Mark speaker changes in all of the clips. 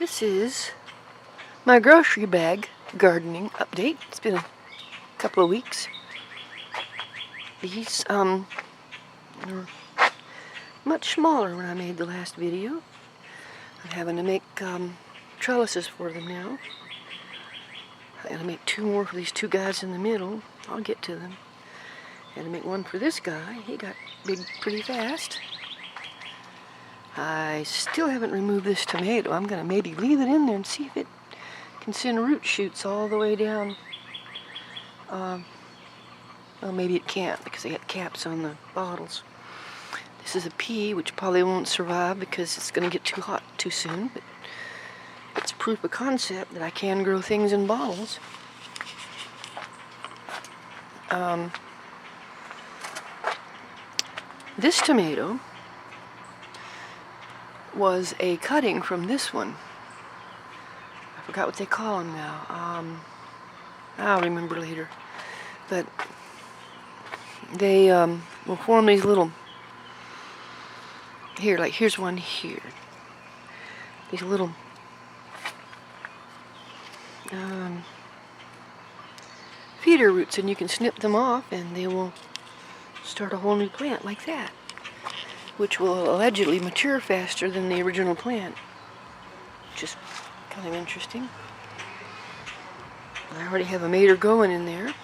Speaker 1: This is my grocery bag gardening update. It's been a couple of weeks. These were much smaller when I made the last video. I'm having to make trellises for them now. I gotta make two more for these two guys in the middle. I'll get to them. I had to make one for this guy. He got big pretty fast. I still haven't removed this tomato. I'm gonna maybe leave it in there and see if it can send root shoots all the way down. Well, maybe it can't because they got caps on the bottles. This is a pea, which probably won't survive because it's gonna get too hot too soon, but it's proof of concept that I can grow things in bottles. This tomato was a cutting from this one. I forgot what they call them now. I'll remember later. But they will form these little, here's one here. These little feeder roots, and you can snip them off and they will start a whole new plant like that, which will allegedly mature faster than the original plant, which is kind of interesting. I already have a mater going in there.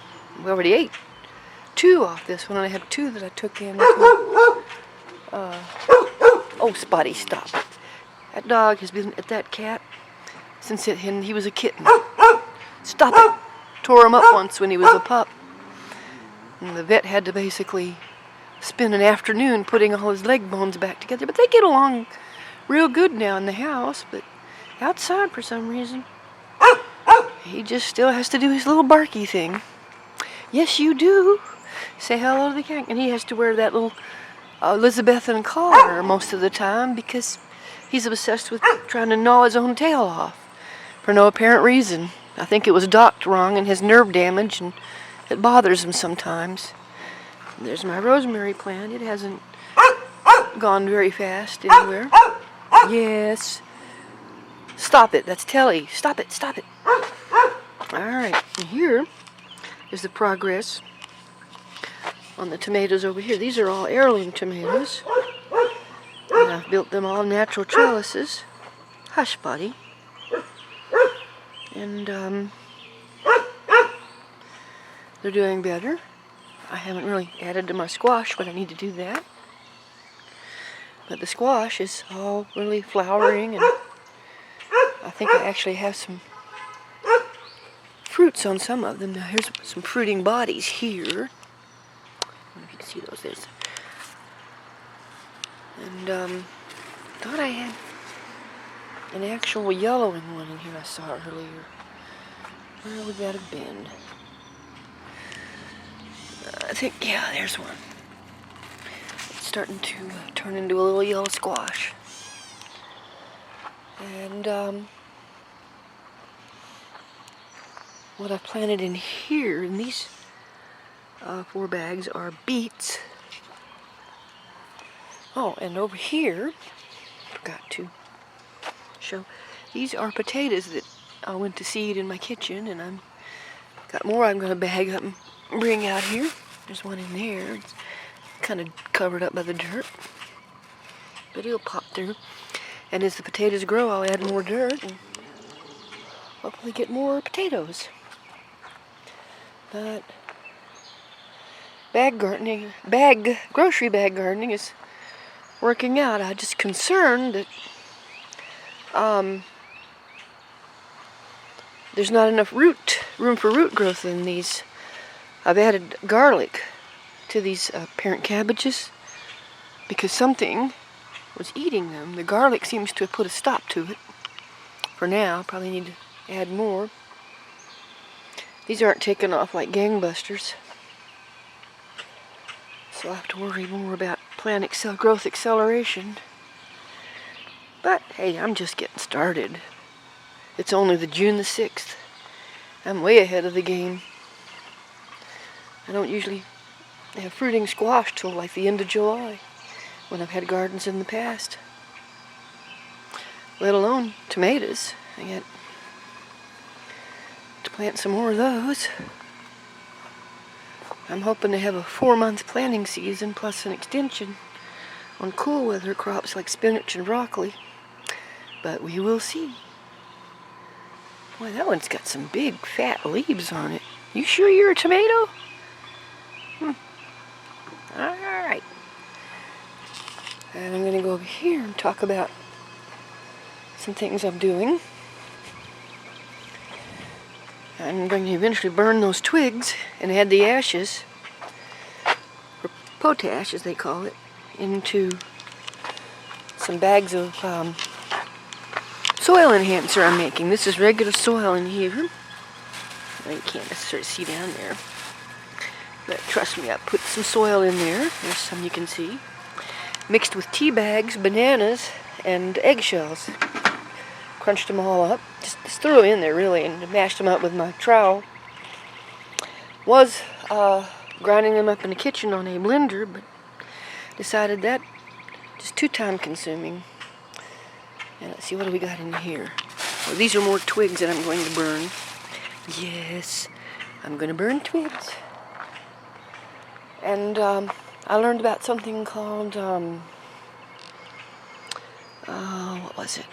Speaker 1: We already ate two off this one, and I have two that I took in. Oh, Spotty, stop it. That dog has been at that cat since he was a kitten. Stop it. Tore him up once when he was a pup. And the vet had to basically spend an afternoon putting all his leg bones back together. But they get along real good now in the house, but outside for some reason, he just still has to do his little barky thing. Yes, you do. Say hello to the cat. And he has to wear that little Elizabethan collar most of the time because he's obsessed with trying to gnaw his own tail off for no apparent reason. I think it was docked wrong and has nerve damage, and it bothers him sometimes. There's my rosemary plant. It hasn't gone very fast anywhere. Yes. Stop it. That's Telly. Stop it. Stop it. Alright. And here is the progress on the tomatoes over here. These are all heirloom tomatoes. And I've built them all natural trellises. Hush, buddy. And they're doing better. I haven't really added to my squash, but I need to do that. But the squash is all really flowering, and I think I actually have some fruits on some of them. Now here's some fruiting bodies here. I don't know if you can see those. There's. And thought I had an actual yellowing one in here. I saw it earlier. Where would that have been? I think, yeah, there's one. It's starting to turn into a little yellow squash. And what I've planted in here, in these 4 bags, are beets. Oh, and over here, forgot to show, these are potatoes that I went to seed in my kitchen, and I've got more I'm going to bag up and bring out here. There's one in there. It's kind of covered up by the dirt, but it'll pop through. And as the potatoes grow, I'll add more dirt and hopefully get more potatoes. But grocery bag gardening is working out. I'm just concerned that there's not enough room for root growth in these. I've added garlic to these parent cabbages because something was eating them. The garlic seems to have put a stop to it for now. Probably need to add more. These aren't taking off like gangbusters, so I'll have to worry more about plant growth acceleration. But hey, I'm just getting started. It's only the June the 6th. I'm way ahead of the game. I don't usually have fruiting squash till like the end of July, when I've had gardens in the past. let alone tomatoes. I got to plant some more of those. I'm hoping to have a 4-month planting season plus an extension on cool weather crops like spinach and broccoli. But we will see. Boy, that one's got some big fat leaves on it. You sure you're a tomato? Alright. And I'm going to go over here and talk about some things I'm doing. I'm going to eventually burn those twigs and add the ashes, or potash as they call it, into some bags of soil enhancer I'm making. This is regular soil in here. Well, you can't necessarily see down there. But trust me, I put some soil in there. There's some you can see. Mixed with tea bags, bananas, and eggshells. Crunched them all up. Just threw them in there, really, and mashed them up with my trowel. Was grinding them up in the kitchen on a blender, but decided that just too time consuming. And let's see, what do we got in here? Well, these are more twigs that I'm going to burn. Yes, I'm going to burn twigs. And I learned about something called, what was it?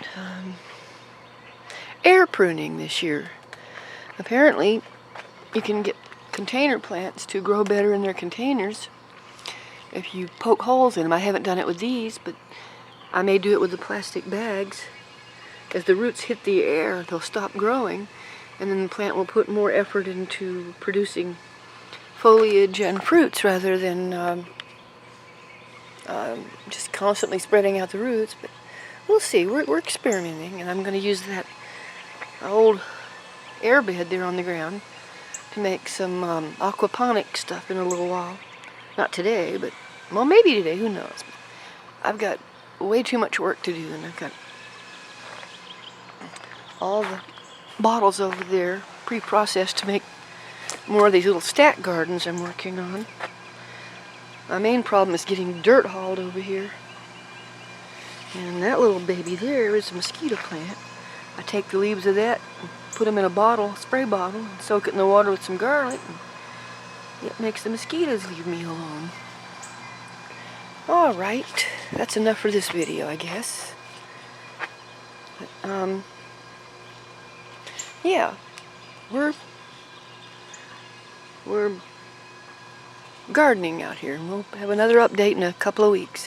Speaker 1: Air pruning this year. Apparently, you can get container plants to grow better in their containers if you poke holes in them. I haven't done it with these, but I may do it with the plastic bags. As the roots hit the air, they'll stop growing, and then the plant will put more effort into producing foliage and fruits rather than just constantly spreading out the roots. But we'll see. We're experimenting, and I'm going to use that old air bed there on the ground to make some aquaponic stuff in a little while. Not today, but, well, maybe today, who knows. I've got way too much work to do, and I've got all the bottles over there pre-processed to make more of these little stack gardens I'm working on. My main problem is getting dirt hauled over here. And that little baby there is a mosquito plant. I take the leaves of that and put them in a bottle, spray bottle, and soak it in the water with some garlic. And it makes the mosquitoes leave me alone. Alright, that's enough for this video, I guess. But, yeah, we're gardening out here, and we'll have another update in a couple of weeks.